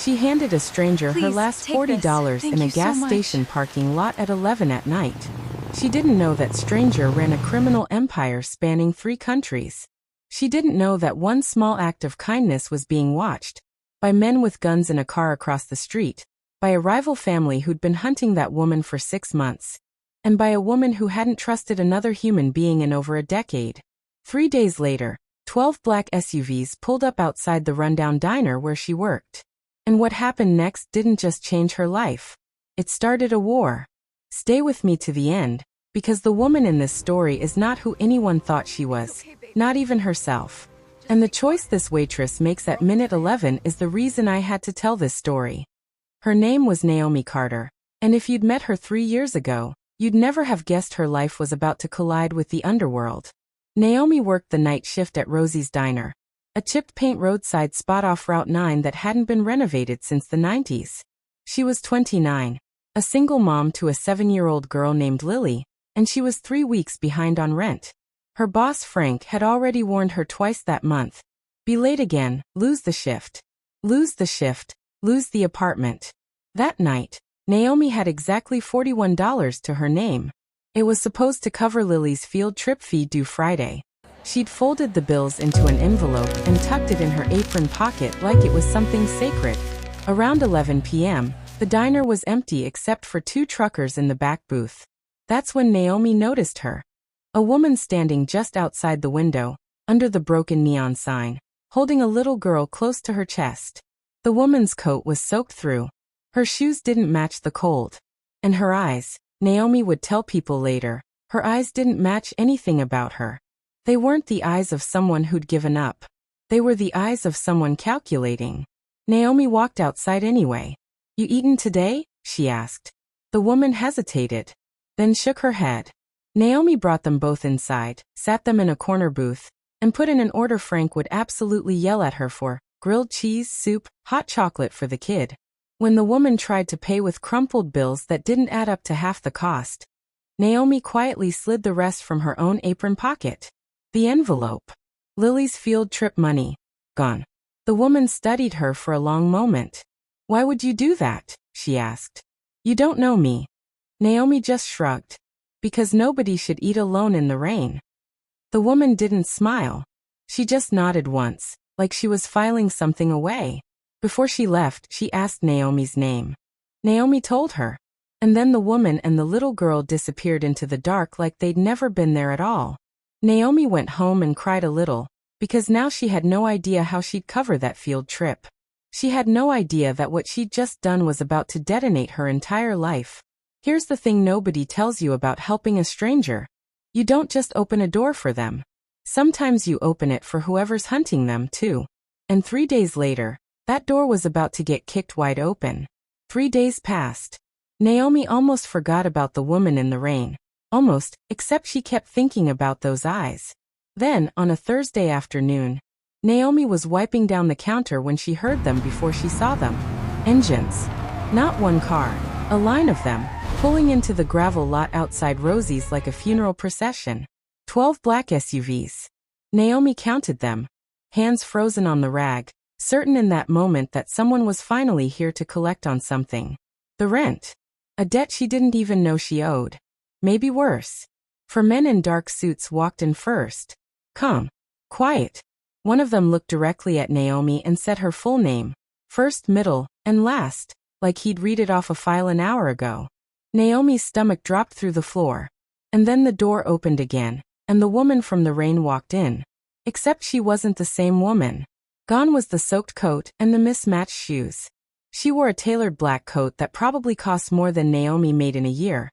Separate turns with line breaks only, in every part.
She handed a stranger her last $40 in a gas station parking lot at 11 at night. She didn't know that stranger ran a criminal empire spanning 3 countries. She didn't know that one small act of kindness was being watched by men with guns in a car across the street, by a rival family who'd been hunting that woman for 6 months, and by a woman who hadn't trusted another human being in over a decade. 3 days later, 12 black SUVs pulled up outside the rundown diner where she worked. And what happened next didn't just change her life. It started a war. Stay with me to the end, because the woman in this story is not who anyone thought she was, not even herself. And the choice this waitress makes at minute 11 is the reason I had to tell this story. Her name was Naomi Carter, and if you'd met her 3 years ago, you'd never have guessed her life was about to collide with the underworld. Naomi worked the night shift at Rosie's Diner, a chipped paint roadside spot off Route 9 that hadn't been renovated since the 90s. She was 29, a single mom to a 7-year-old girl named Lily, and she was 3 weeks behind on rent. Her boss Frank had already warned her twice that month. Be late again, lose the shift. Lose the shift, lose the apartment. That night, Naomi had exactly $41 to her name. It was supposed to cover Lily's field trip fee due Friday. She'd folded the bills into an envelope and tucked it in her apron pocket like it was something sacred. Around 11 p.m., the diner was empty except for 2 truckers in the back booth. That's when Naomi noticed her. A woman standing just outside the window, under the broken neon sign, holding a little girl close to her chest. The woman's coat was soaked through. Her shoes didn't match the cold. And her eyes, Naomi would tell people later, her eyes didn't match anything about her. They weren't the eyes of someone who'd given up. They were the eyes of someone calculating. Naomi walked outside anyway. You eaten today? She asked. The woman hesitated, then shook her head. Naomi brought them both inside, sat them in a corner booth, and put in an order Frank would absolutely yell at her for: grilled cheese, soup, hot chocolate for the kid. When the woman tried to pay with crumpled bills that didn't add up to half the cost, Naomi quietly slid the rest from her own apron pocket. The envelope. Lily's field trip money. Gone. The woman studied her for a long moment. Why would you do that? She asked. You don't know me. Naomi just shrugged. Because nobody should eat alone in the rain. The woman didn't smile. She just nodded once, like she was filing something away. Before she left, she asked Naomi's name. Naomi told her. And then the woman and the little girl disappeared into the dark like they'd never been there at all. Naomi went home and cried a little, because now she had no idea how she'd cover that field trip. She had no idea that what she'd just done was about to detonate her entire life. Here's the thing nobody tells you about helping a stranger. You don't just open a door for them. Sometimes you open it for whoever's hunting them, too. And 3 days later, that door was about to get kicked wide open. 3 days passed. Naomi almost forgot about the woman in the rain. Almost, except she kept thinking about those eyes. Then, on a Thursday afternoon, Naomi was wiping down the counter when she heard them before she saw them. Engines. Not one car, a line of them, pulling into the gravel lot outside Rosie's like a funeral procession. 12 black SUVs. Naomi counted them, hands frozen on the rag, certain in that moment that someone was finally here to collect on something. The rent. A debt she didn't even know she owed. Maybe worse. For men in dark suits walked in first. Calm. Quiet. One of them looked directly at Naomi and said her full name. First, middle, and last, like he'd read it off a file an hour ago. Naomi's stomach dropped through the floor. And then the door opened again, and the woman from the rain walked in. Except she wasn't the same woman. Gone was the soaked coat and the mismatched shoes. She wore a tailored black coat that probably cost more than Naomi made in a year.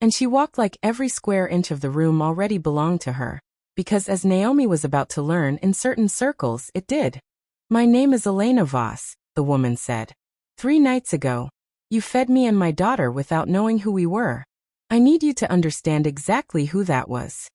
And she walked like every square inch of the room already belonged to her, because as Naomi was about to learn in certain circles, it did. My name is Elena Voss, the woman said. 3 nights ago, you fed me and my daughter without knowing who we were. I need you to understand exactly who that was.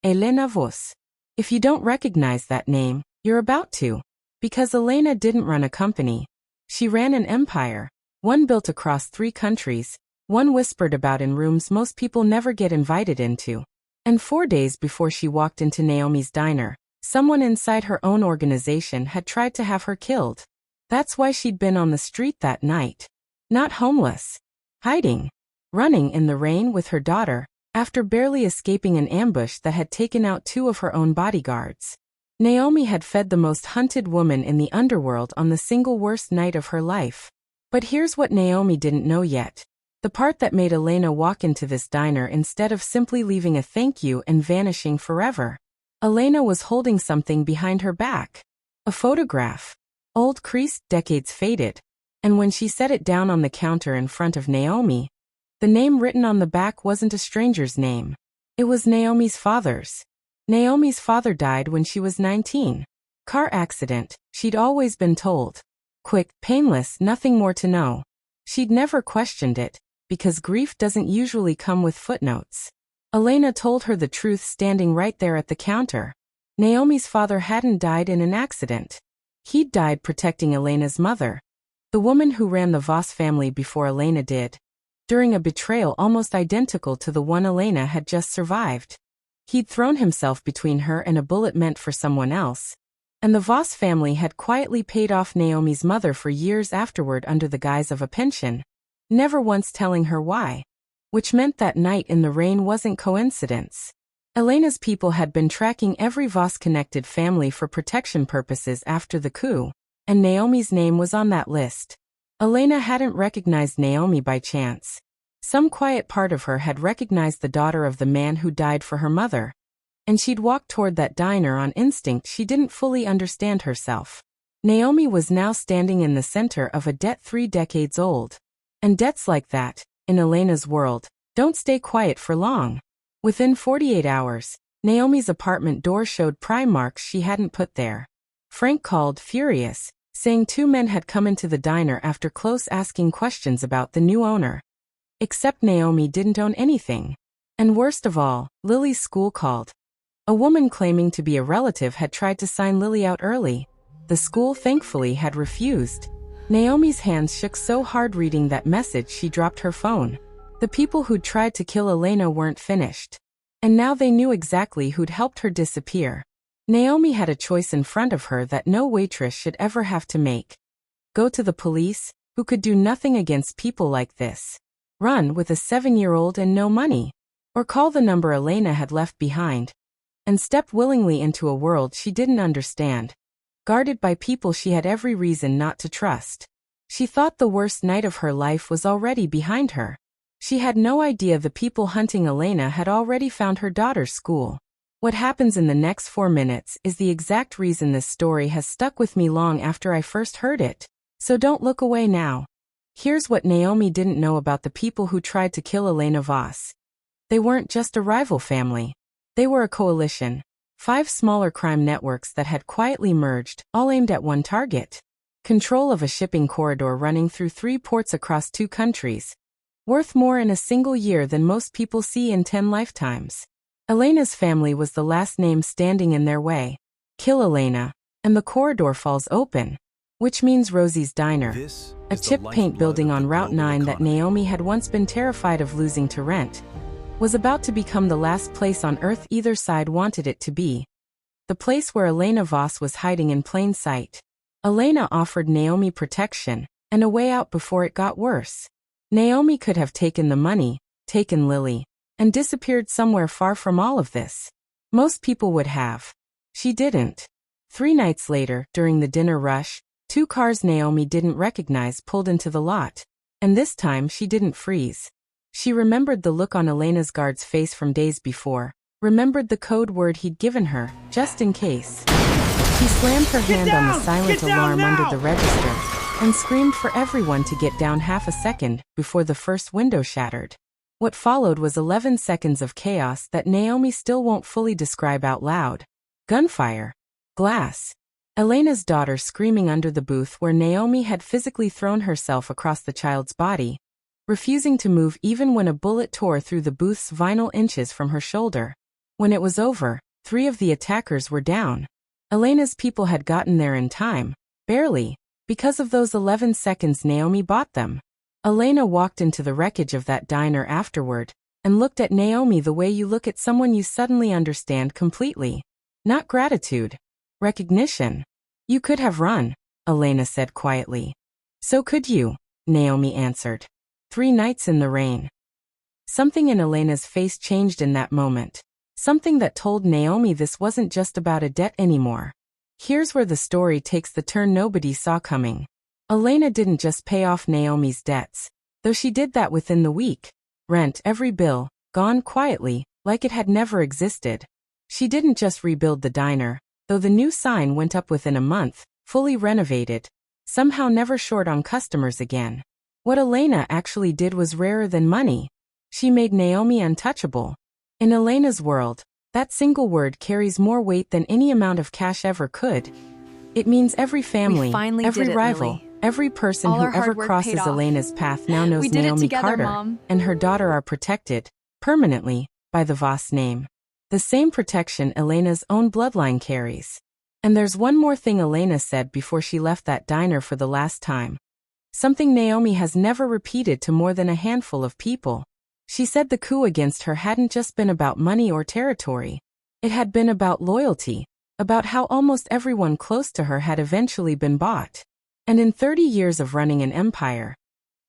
Elena Voss. If you don't recognize that name, you're about to. Because Elena didn't run a company. She ran an empire, one built across 3 countries, one whispered about in rooms most people never get invited into. And 4 days before she walked into Naomi's diner, someone inside her own organization had tried to have her killed. That's why she'd been on the street that night. Not homeless. Hiding. Running in the rain with her daughter, after barely escaping an ambush that had taken out 2 of her own bodyguards. Naomi had fed the most hunted woman in the underworld on the single worst night of her life. But here's what Naomi didn't know yet. The part that made Elena walk into this diner instead of simply leaving a thank you and vanishing forever. Elena was holding something behind her back. A photograph. Old creased, decades faded. And when she set it down on the counter in front of Naomi, the name written on the back wasn't a stranger's name. It was Naomi's father's. Naomi's father died when she was 19. Car accident, she'd always been told. Quick, painless, nothing more to know. She'd never questioned it, because grief doesn't usually come with footnotes. Elena told her the truth standing right there at the counter. Naomi's father hadn't died in an accident. He'd died protecting Elena's mother, the woman who ran the Voss family before Elena did, during a betrayal almost identical to the one Elena had just survived. He'd thrown himself between her and a bullet meant for someone else, and the Voss family had quietly paid off Naomi's mother for years afterward under the guise of a pension, never once telling her why, which meant that night in the rain wasn't coincidence. Elena's people had been tracking every Voss-connected family for protection purposes after the coup, and Naomi's name was on that list. Elena hadn't recognized Naomi by chance. Some quiet part of her had recognized the daughter of the man who died for her mother, and she'd walked toward that diner on instinct. She didn't fully understand herself. Naomi was now standing in the center of a debt 3 decades old. And debts like that, in Elena's world, don't stay quiet for long. Within 48 hours, Naomi's apartment door showed pry marks she hadn't put there. Frank called, furious, saying 2 men had come into the diner after close asking questions about the new owner. Except Naomi didn't own anything. And worst of all, Lily's school called. A woman claiming to be a relative had tried to sign Lily out early. The school thankfully had refused. Naomi's hands shook so hard reading that message she dropped her phone. The people who'd tried to kill Elena weren't finished. And now they knew exactly who'd helped her disappear. Naomi had a choice in front of her that no waitress should ever have to make. Go to the police, who could do nothing against people like this. Run with a 7-year-old and no money. Or call the number Elena had left behind. And step willingly into a world she didn't understand, guarded by people she had every reason not to trust. She thought the worst night of her life was already behind her. She had no idea the people hunting Elena had already found her daughter's school. What happens in the next 4 minutes is the exact reason this story has stuck with me long after I first heard it, so don't look away now. Here's what Naomi didn't know about the people who tried to kill Elena Voss. They weren't just a rival family. They were a coalition. 5 smaller crime networks that had quietly merged, all aimed at one target. Control of a shipping corridor running through 3 ports across 2 countries. Worth more in a single year than most people see in 10 lifetimes. Elena's family was the last name standing in their way. Kill Elena, and the corridor falls open. Which means Rosie's Diner, a chip paint building on Route 9 that Naomi had once been terrified of losing to rent, was about to become the last place on earth either side wanted it to be. The place where Elena Voss was hiding in plain sight. Elena offered Naomi protection, and a way out before it got worse. Naomi could have taken the money, taken Lily, and disappeared somewhere far from all of this. Most people would have. She didn't. 3 nights later, during the dinner rush, 2 cars Naomi didn't recognize pulled into the lot. And this time she didn't freeze. She remembered the look on Elena's guard's face from days before, remembered the code word he'd given her, just in case. She slammed her hand on the silent alarm under the register, and screamed for everyone to get down half a second before the first window shattered. What followed was 11 seconds of chaos that Naomi still won't fully describe out loud. Gunfire. Glass. Elena's daughter screaming under the booth where Naomi had physically thrown herself across the child's body, refusing to move even when a bullet tore through the booth's vinyl inches from her shoulder. When it was over, 3 of the attackers were down. Elena's people had gotten there in time, barely, because of those 11 seconds Naomi bought them. Elena walked into the wreckage of that diner afterward, and looked at Naomi the way you look at someone you suddenly understand completely. Not gratitude. Recognition. You could have run. Elena said quietly. So could you, Naomi answered. 3 nights in the rain. Something in Elena's face changed in that moment. Something that told Naomi this wasn't just about a debt anymore. Here's where the story takes the turn nobody saw coming. Elena didn't just pay off Naomi's debts, though she did that within the week. Rent, every bill, gone quietly, like it had never existed. She didn't just rebuild the diner, though the new sign went up within a month, fully renovated, somehow never short on customers again. What Elena actually did was rarer than money. She made Naomi untouchable. In Elena's world, that single word carries more weight than any amount of cash ever could. It means every family, every rival, every person who ever crosses Elena's path now knows Naomi Carter, and her daughter are protected, permanently, by the Voss name. The same protection Elena's own bloodline carries. And there's one more thing Elena said before she left that diner for the last time. Something Naomi has never repeated to more than a handful of people. She said the coup against her hadn't just been about money or territory. It had been about loyalty, about how almost everyone close to her had eventually been bought. And in 30 years of running an empire,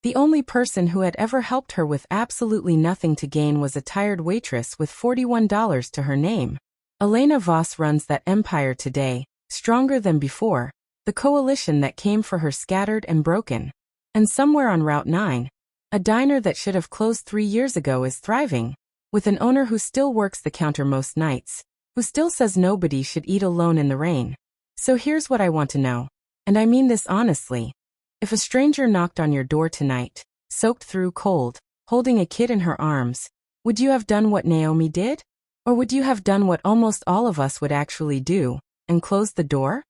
the only person who had ever helped her with absolutely nothing to gain was a tired waitress with $41 to her name. Elena Voss runs that empire today, stronger than before, the coalition that came for her scattered and broken. And somewhere on Route 9, a diner that should have closed 3 years ago is thriving, with an owner who still works the counter most nights, who still says nobody should eat alone in the rain. So here's what I want to know, and I mean this honestly. If a stranger knocked on your door tonight, soaked through cold, holding a kid in her arms, would you have done what Naomi did? Or would you have done what almost all of us would actually do, and closed the door?